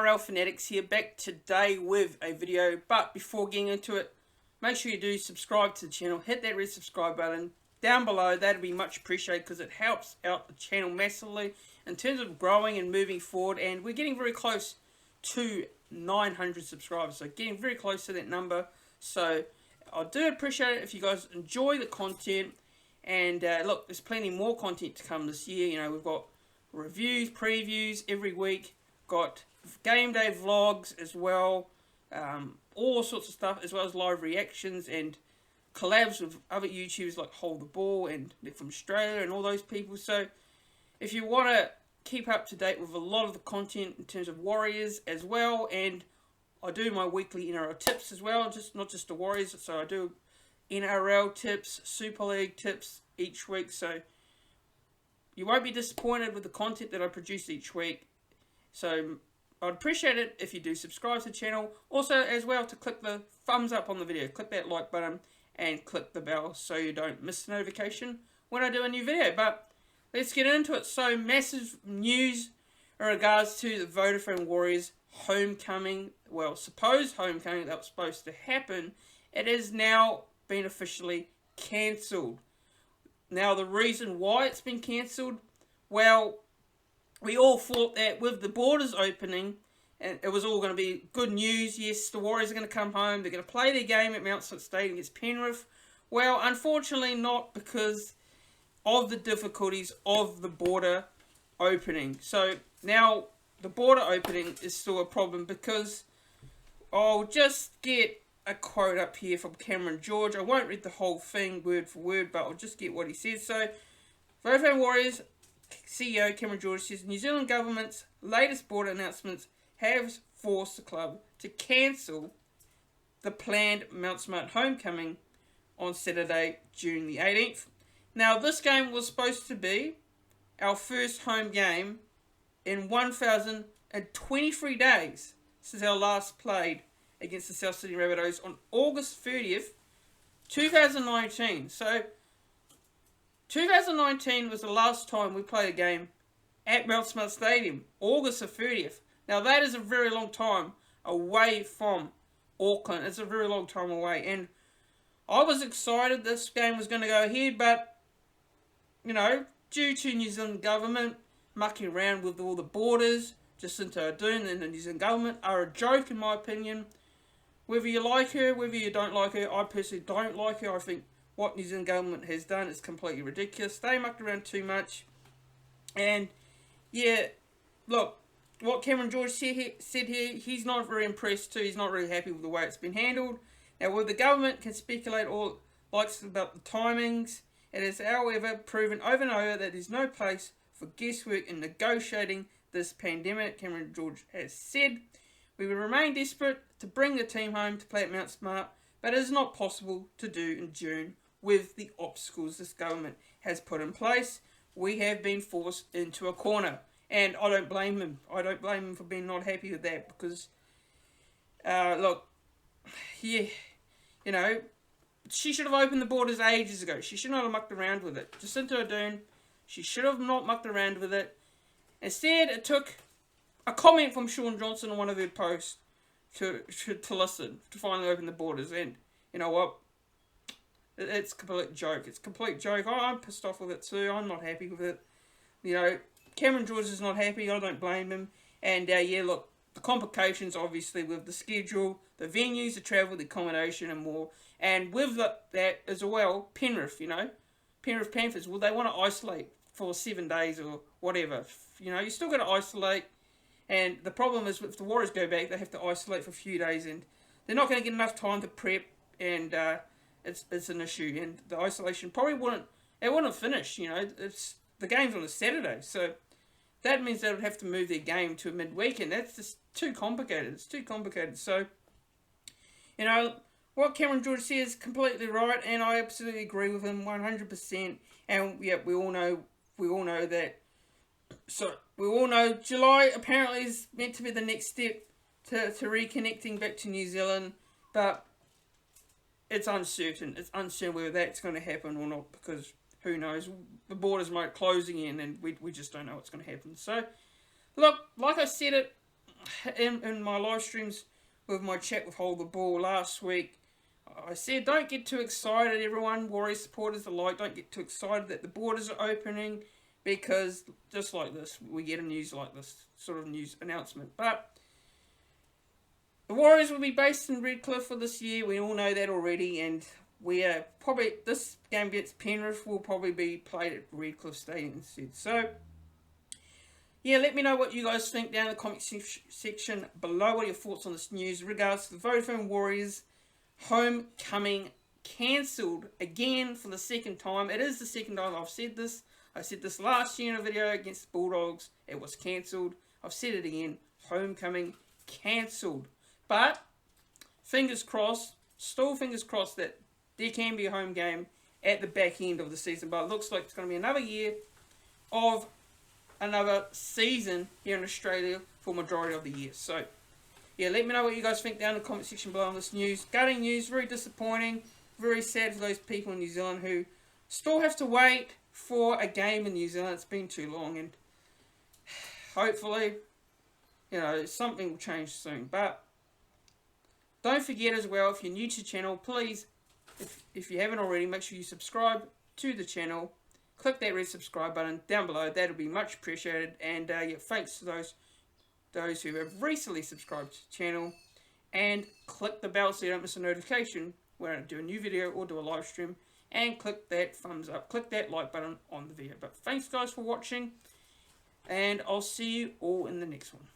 NRL Fanatics here, back today with a video. But before getting into it, make sure you do subscribe to the channel. Hit that red subscribe button down below. That'd be much appreciated because it helps out the channel massively in terms of growing and moving forward. And we're getting very close to 900 subscribers, so getting very close to that number. So I do appreciate it if you guys enjoy the content. And look, there's plenty more content to come this year. You know, we've got reviews, previews every week. Got game day vlogs as well, all sorts of stuff, as well as live reactions and collabs with other YouTubers like Hold the Ball and they're from Australia and all those people. So if you want to keep up to date with a lot of the content in terms of Warriors as well, and I do my weekly NRL tips as well, not just the Warriors. So I do NRL tips, Super League tips each week. So you won't be disappointed with the content that I produce each week. So I'd appreciate it if you do subscribe to the channel. Also, as well, to click the thumbs up on the video. Click that like button and click the bell so you don't miss the notification when I do a new video. But let's get into it. So, massive news in regards to the Vodafone Warriors homecoming. Well, supposed homecoming that was supposed to happen. It has now been officially cancelled. Now, the reason why it's been cancelled, well, we all thought that with the borders opening, and it was all going to be good news. Yes, the Warriors are going to come home. They're going to play their game at Mount Smart Stadium against Penrith. Well, unfortunately not, because of the difficulties of the border opening. So now the border opening is still a problem, because I'll just get a quote up here from Cameron George. I won't read the whole thing word for word, but I'll just get what he says. So, Vodafone Warriors CEO Cameron George says New Zealand government's latest border announcements have forced the club to cancel the planned Mount Smart homecoming on Saturday, June the 18th. Now, this game was supposed to be our first home game in 1,023 days since our last played against the South Sydney Rabbitohs on August 30th, 2019. So 2019 was the last time we played a game at Mount Smart Stadium, August the 30th. Now, that is a very long time away from Auckland. It's a very long time away. And I was excited this game was going to go ahead, but, you know, due to New Zealand government mucking around with all the borders, Jacinta Ardern and the New Zealand government are a joke, in my opinion. Whether you like her, whether you don't like her, I personally don't like her. I think what New Zealand government has done is completely ridiculous. They mucked around too much. And, yeah, look, what Cameron George said here, he's not very impressed too. He's not really happy with the way it's been handled. Now, where the government can speculate all likes about the timings, it has, however, proven over and over that there's no place for guesswork in negotiating this pandemic, Cameron George has said. We will remain desperate to bring the team home to play at Mount Smart, but it is not possible to do in June with the obstacles this government has put in place. We have been forced into a corner, and I don't blame him. I don't blame him for being not happy with that, because, look, yeah, you know, she should have opened the borders ages ago. She should not have mucked around with it. Jacinta Ardern, she should have not mucked around with it. Instead, it took a comment from Sean Johnson on one of her posts to listen, to finally open the borders. And you know what? It's a complete joke. It's a complete joke. I'm pissed off with it too. I'm not happy with it. You know, Cameron George is not happy. I don't blame him. And yeah, look, the complications obviously with the schedule, the venues, the travel, the accommodation and more. And with that as well, Penrith, you know, Penrith Panthers, well, they want to isolate for 7 days or whatever. You know, you still got to isolate. And the problem is, if the Warriors go back, they have to isolate for a few days, and they're not going to get enough time to prep, and it's an issue. And the isolation probably wouldn't finish. You know, the game's on a Saturday, so that means they would have to move their game to a midweek, and that's just too complicated. It's too complicated. So, you know, what Cameron George says is completely right, and I absolutely agree with him 100%. And yeah, we all know that. So, we all know July apparently is meant to be the next step to reconnecting back to New Zealand, but it's uncertain. It's uncertain whether that's going to happen or not, because who knows? The borders might close again, and we just don't know what's going to happen. So, look, like I said, in my live streams with my chat with Hold the Ball last week, I said don't get too excited, everyone, Warriors supporters alike, don't get too excited that the borders are opening, because just like this, we get a news like this sort of news announcement. But the Warriors will be based in Redcliffe for this year, we all know that already, and we are probably, this game against Penrith will probably be played at Redcliffe Stadium instead. So, yeah, let me know what you guys think down in the comment section below. What are your thoughts on this news in regards to the Vodafone Warriors homecoming cancelled again for the second time. It is the second time I've said this. I said this last year in a video against the Bulldogs. It was cancelled. I've said it again. Homecoming cancelled. But, fingers crossed, still fingers crossed that there can be a home game at the back end of the season. But it looks like it's going to be another year of another season here in Australia for majority of the year. So, yeah, let me know what you guys think down in the comment section below on this news. Gutting news, very disappointing, very sad for those people in New Zealand who still have to wait for a game in New Zealand. It's been too long, and hopefully, you know, something will change soon. But don't forget as well, if you're new to the channel, please, if you haven't already, make sure you subscribe to the channel. Click that red subscribe button down below. That'll be much appreciated. And yeah, thanks to those who have recently subscribed to the channel. And click the bell so you don't miss a notification when I do a new video or do a live stream. And click that thumbs up. Click that like button on the video. But thanks guys for watching. And I'll see you all in the next one.